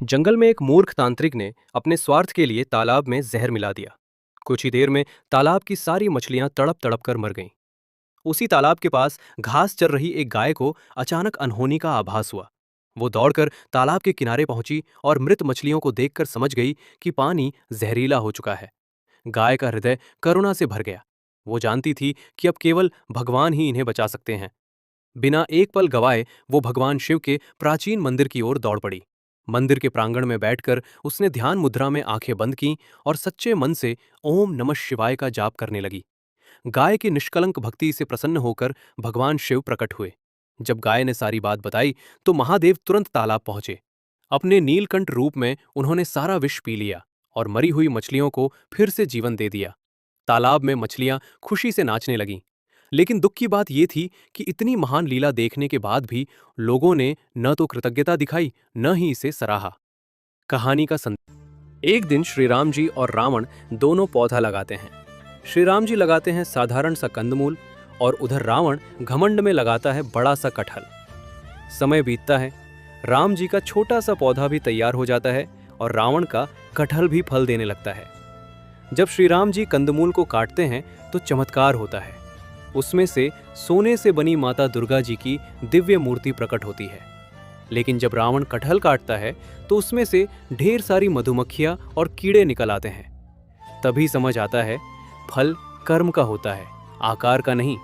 जंगल में एक मूर्ख तांत्रिक ने अपने स्वार्थ के लिए तालाब में जहर मिला दिया। कुछ ही देर में तालाब की सारी मछलियां तड़प तड़प कर मर गईं। उसी तालाब के पास घास चर रही एक गाय को अचानक अनहोनी का आभास हुआ। वो दौड़कर तालाब के किनारे पहुंची और मृत मछलियों को देखकर समझ गई कि पानी जहरीला हो चुका है। गाय का हृदय करुणा से भर गया। वो जानती थी कि अब केवल भगवान ही इन्हें बचा सकते हैं। बिना एक पल गवाए वो भगवान शिव के प्राचीन मंदिर की ओर दौड़ पड़ी। मंदिर के प्रांगण में बैठकर उसने ध्यान मुद्रा में आंखें बंद की और सच्चे मन से ओम नमः शिवाय का जाप करने लगी। गाय की निष्कलंक भक्ति से प्रसन्न होकर भगवान शिव प्रकट हुए। जब गाय ने सारी बात बताई तो महादेव तुरंत तालाब पहुंचे। अपने नीलकंठ रूप में उन्होंने सारा विष पी लिया और मरी हुई मछलियों को फिर से जीवन दे दिया। तालाब में मछलियां खुशी से नाचने लगीं। लेकिन दुख की बात यह थी कि इतनी महान लीला देखने के बाद भी लोगों ने न तो कृतज्ञता दिखाई न ही इसे सराहा। कहानी का संदेश। एक दिन श्री राम जी और रावण दोनों पौधा लगाते हैं। श्री राम जी लगाते हैं साधारण सा कंदमूल और उधर रावण घमंड में लगाता है बड़ा सा कटहल। समय बीतता है, राम जी का छोटा सा पौधा भी तैयार हो जाता है और रावण का कटहल भी फल देने लगता है। जब श्री राम जी कंदमूल को काटते हैं तो चमत्कार होता है। उसमें से सोने से बनी माता दुर्गा जी की दिव्य मूर्ति प्रकट होती है। लेकिन जब रावण कटहल काटता है तो उसमें से ढेर सारी मधुमक्खियां और कीड़े निकल आते हैं। तभी समझ आता है फल कर्म का होता है, आकार का नहीं।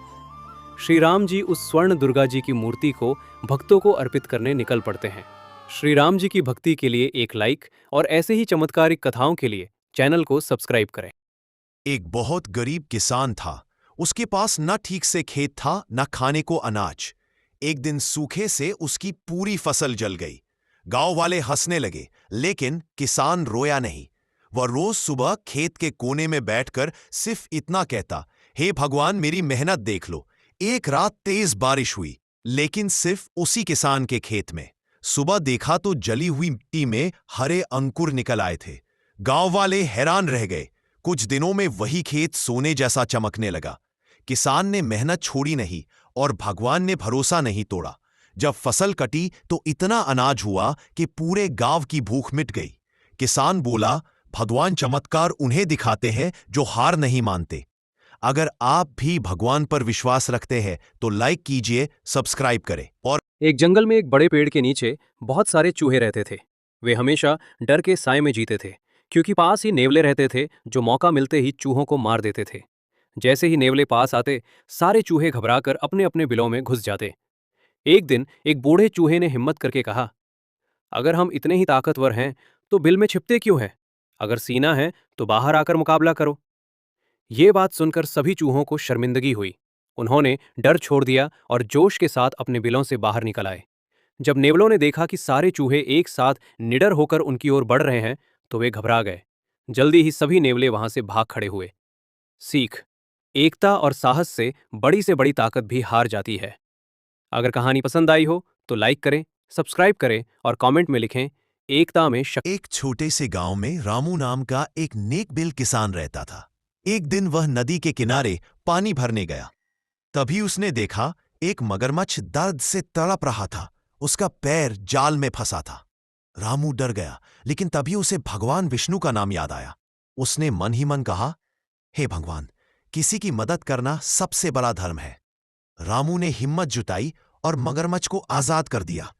श्री राम जी उस स्वर्ण दुर्गा जी की मूर्ति को भक्तों को अर्पित करने निकल पड़ते हैं। श्री राम जी की भक्ति के लिए एक लाइक और ऐसे ही चमत्कारिक कथाओं के लिए चैनल को सब्सक्राइब करें। एक बहुत गरीब किसान था। उसके पास न ठीक से खेत था न खाने को अनाज। एक दिन सूखे से उसकी पूरी फसल जल गई। गांव वाले हंसने लगे, लेकिन किसान रोया नहीं। वह रोज सुबह खेत के कोने में बैठकर सिर्फ इतना कहता, हे भगवान मेरी मेहनत देख लो। एक रात तेज बारिश हुई, लेकिन सिर्फ उसी किसान के खेत में। सुबह देखा तो जली हुई मिट्टी में हरे अंकुर निकल आए थे। गांव वाले हैरान रह गए। कुछ दिनों में वही खेत सोने जैसा चमकने लगा। किसान ने मेहनत छोड़ी नहीं और भगवान ने भरोसा नहीं तोड़ा। जब फसल कटी तो इतना अनाज हुआ कि पूरे गांव की भूख मिट गई। किसान बोला, भगवान चमत्कार उन्हें दिखाते हैं जो हार नहीं मानते। अगर आप भी भगवान पर विश्वास रखते हैं तो लाइक कीजिए, सब्सक्राइब करें। और एक जंगल में एक बड़े पेड़ के नीचे बहुत सारे चूहे रहते थे। वे हमेशा डर के साए में जीते थे, क्योंकि पास ही नेवले रहते थे जो मौका मिलते ही चूहों को मार देते थे। जैसे ही नेवले पास आते, सारे चूहे घबराकर अपने अपने बिलों में घुस जाते। एक दिन एक बूढ़े चूहे ने हिम्मत करके कहा, अगर हम इतने ही ताकतवर हैं तो बिल में छिपते क्यों हैं? अगर सीना है तो बाहर आकर मुकाबला करो। ये बात सुनकर सभी चूहों को शर्मिंदगी हुई। उन्होंने डर छोड़ दिया और जोश के साथ अपने बिलों से बाहर निकल आए। जब नेवलों ने देखा कि सारे चूहे एक साथ निडर होकर उनकी ओर बढ़ रहे हैं तो वे घबरा गए। जल्दी ही सभी नेवले वहां से भाग खड़े हुए। सीख: एकता और साहस से बड़ी ताकत भी हार जाती है। अगर कहानी पसंद आई हो तो लाइक करें, सब्सक्राइब करें और कमेंट में लिखें, एकता में शक्ति। एक छोटे से गांव में रामू नाम का एक नेकदिल किसान रहता था। एक दिन वह नदी के किनारे पानी भरने गया। तभी उसने देखा एक मगरमच्छ दर्द से तड़प रहा था। उसका पैर जाल में फंसा था। रामू डर गया, लेकिन तभी उसे भगवान विष्णु का नाम याद आया। उसने मन ही मन कहा, हे भगवान, किसी की मदद करना सबसे बड़ा धर्म है। रामू ने हिम्मत जुटाई और मगरमच्छ को आजाद कर दिया।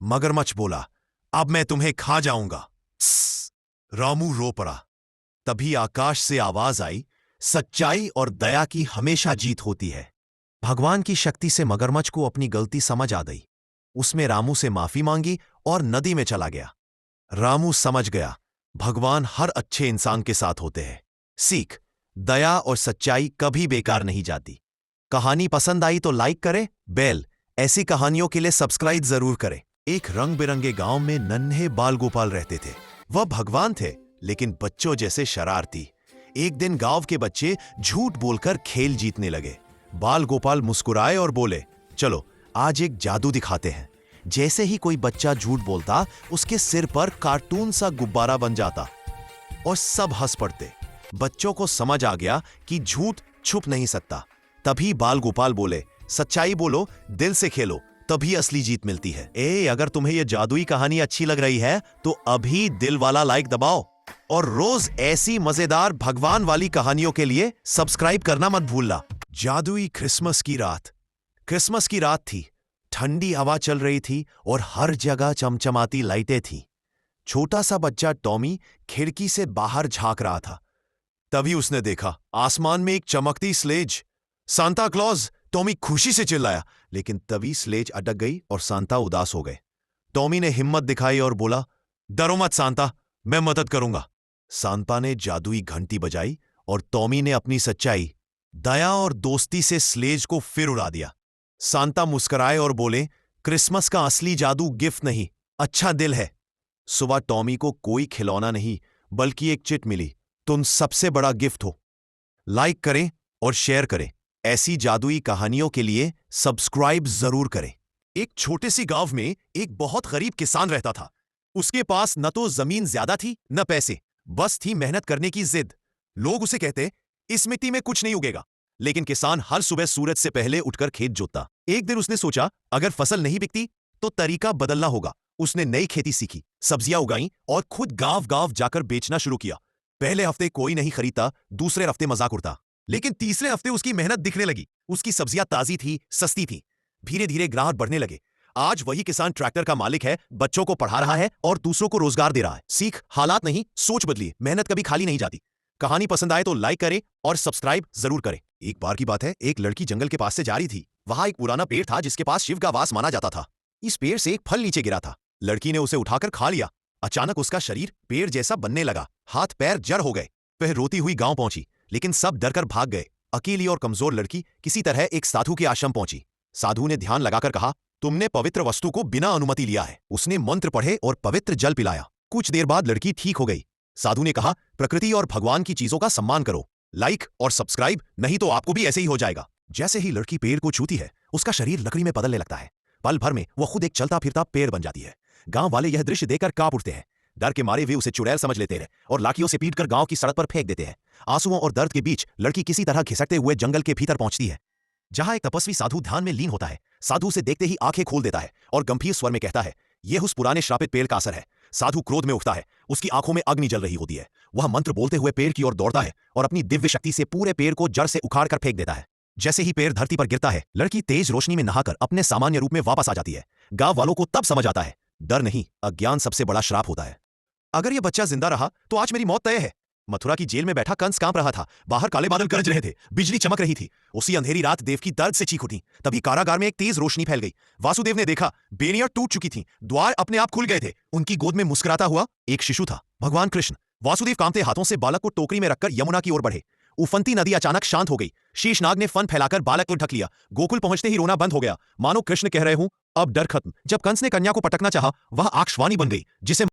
मगरमच्छ बोला, अब मैं तुम्हें खा जाऊंगा। रामू रो पड़ा। तभी आकाश से आवाज आई, सच्चाई और दया की हमेशा जीत होती है। भगवान की शक्ति से मगरमच्छ को अपनी गलती समझ आ गई। उसने रामू से माफी मांगी और नदी में चला गया। रामू समझ गया, भगवान हर अच्छे इंसान के साथ होते हैं। सीख: दया और सच्चाई कभी बेकार नहीं जाती। कहानी पसंद आई तो लाइक करें, बेल ऐसी कहानियों के लिए सब्सक्राइब जरूर करें। एक रंग बिरंगे गांव में नन्हे बाल गोपाल रहते थे। वह भगवान थे, लेकिन बच्चों जैसे शरारती। एक दिन गांव के बच्चे झूठ बोलकर खेल जीतने लगे। बाल गोपाल मुस्कुराए और बोले, चलो आज एक जादू दिखाते हैं। जैसे ही कोई बच्चा झूठ बोलता, उसके सिर पर कार्टून सा गुब्बारा बन जाता और सब हंस पड़ते। बच्चों को समझ आ गया कि झूठ छुप नहीं सकता। तभी बाल गोपाल बोले, सच्चाई बोलो, दिल से खेलो, तभी असली जीत मिलती है। अगर तुम्हें यह जादुई कहानी अच्छी लग रही है तो अभी दिल वाला लाइक दबाओ और रोज ऐसी मजेदार भगवान वाली कहानियों के लिए सब्सक्राइब करना मत भूलना। जादुई क्रिसमस की रात। क्रिसमस की रात थी, ठंडी हवा चल रही थी और हर जगह चमचमाती लाइटें थीं। छोटा सा बच्चा टॉमी खिड़की से बाहर झांक रहा था। तभी उसने देखा आसमान में एक चमकती स्लेज। Santa Claus! टॉमी खुशी से चिल्लाया, लेकिन तभी स्लेज अटक गई और सांता उदास हो गए। टॉमी ने हिम्मत दिखाई और बोला, डरो मत सांता, मैं मदद करूंगा। सांता ने जादुई घंटी बजाई और टॉमी ने अपनी सच्चाई, दया और दोस्ती से स्लेज को फिर उड़ा दिया। सांता मुस्कुराए और बोले, क्रिसमस का असली जादू गिफ्ट नहीं, अच्छा दिल है। सुबह टॉमी को कोई खिलौना नहीं बल्कि एक चिट मिली। तुम सबसे बड़ा गिफ्ट हो। लाइक करें और शेयर करें। ऐसी जादुई कहानियों के लिए सब्सक्राइब जरूर करें। एक छोटे सी गांव में एक बहुत गरीब किसान रहता था। उसके पास न तो जमीन ज्यादा थी न पैसे, बस थी मेहनत करने की जिद। लोग उसे कहते, इस मिट्टी में कुछ नहीं उगेगा। लेकिन किसान हर सुबह सूरज से पहले उठकर खेत जोतता। एक दिन उसने सोचा, अगर फसल नहीं बिकती तो तरीका बदलना होगा। उसने नई खेती सीखी, सब्जियां उगाई और खुद गांव-गांव जाकर बेचना शुरू किया। पहले हफ्ते कोई नहीं खरीदता, दूसरे हफ्ते मजाक उड़ता, लेकिन तीसरे हफ्ते उसकी मेहनत दिखने लगी। उसकी सब्जियां ताजी थी, सस्ती थी। धीरे धीरे ग्राहक बढ़ने लगे। आज वही किसान ट्रैक्टर का मालिक है, बच्चों को पढ़ा रहा है और दूसरों को रोजगार दे रहा है। सीख, हालात नहीं, सोच बदलिए। मेहनत कभी खाली नहीं जाती। कहानी पसंद आए तो लाइक करें और सब्सक्राइब जरूर करें। एक बार की बात है, एक लड़की जंगल के पास से जा रही थी। वहां एक पुराना पेड़ था जिसके पास शिव का वास माना जाता था। इस पेड़ से एक फल नीचे गिरा था। लड़की ने उसे उठाकर खा लिया। अचानक उसका शरीर पेड़ जैसा बनने लगा। हाथ पैर जड़ हो गए। वह रोती हुई गांव पहुंची, लेकिन सब डरकर भाग गए। अकेली और कमजोर लड़की किसी तरह एक साधु के आश्रम पहुंची। साधु ने ध्यान लगाकर कहा, तुमने पवित्र वस्तु को बिना अनुमति लिया है। उसने मंत्र पढ़े और पवित्र जल पिलाया। कुछ देर बाद लड़की ठीक हो गई। साधु ने कहा, प्रकृति और भगवान की चीजों का सम्मान करो। लाइक और सब्सक्राइब, नहीं तो आपको भी ऐसे ही हो जाएगा। जैसे ही लड़की पेड़ को छूती है, उसका शरीर लकड़ी में बदलने लगता है। पल भर में वो खुद एक चलता फिरता पेड़ बन जाती है। गांव वाले यह दृश्य देखकर कांप उठते हैं। डर के मारे वे उसे चुड़ैल समझ लेते हैं और लाठियों से पीटकर गांव की सड़क पर फेंक देते हैं। आंसुओं और दर्द के बीच लड़की किसी तरह घिसटते हुए जंगल के भीतर पहुंचती है, जहां एक तपस्वी साधु ध्यान में लीन होता है। साधु से देखते ही आंखें खोल देता है और गंभीर स्वर में कहता है, यह उस पुराने श्रापित पेड़ का असर है। साधु क्रोध में उठता है। उसकी आंखों में अग्नि जल रही होती है। वह मंत्र बोलते हुए पेड़ की ओर दौड़ता है और अपनी दिव्य शक्ति से पूरे पेड़ को जड़ से उखाड़ कर फेंक देता है। जैसे ही पेड़ धरती पर गिरता है, लड़की तेज रोशनी में नहाकर अपने सामान्य रूप में वापस आ जाती है। गांव वालों को तब समझ आता है, डर नहीं, अज्ञान सबसे बड़ा श्राप होता है। अगर यह बच्चा जिंदा रहा तो आज मेरी मौत तय है। मथुरा की जेल में बैठा कंस कांप रहा था। बाहर काले बादल गरज रहे थे, बिजली चमक रही थी। उसी अंधेरी रात देवकी दर्द से चीख उठी। तभी कारागार में एक तेज रोशनी फैल गई। वासुदेव ने देखा, बेड़ियां टूट चुकी थीं, द्वार अपने आप खुल गए थे। उनकी गोद में मुस्कुराता हुआ एक शिशु था, भगवान कृष्ण। वासुदेव कांपते हाथों से बालक को टोकरी में रखकर यमुना की ओर बढ़े। उफनती नदी अचानक शांत हो गई। शेषनाग ने फन फैलाकर बालक को ढक लिया। गोकुल पहुंचते ही रोना बंद हो गया, मानो कृष्ण कह रहे हूं, अब डर खत्म। जब कंस ने कन्या को पटकना चाहा, वह आकाशवाणी बन गई, जिसे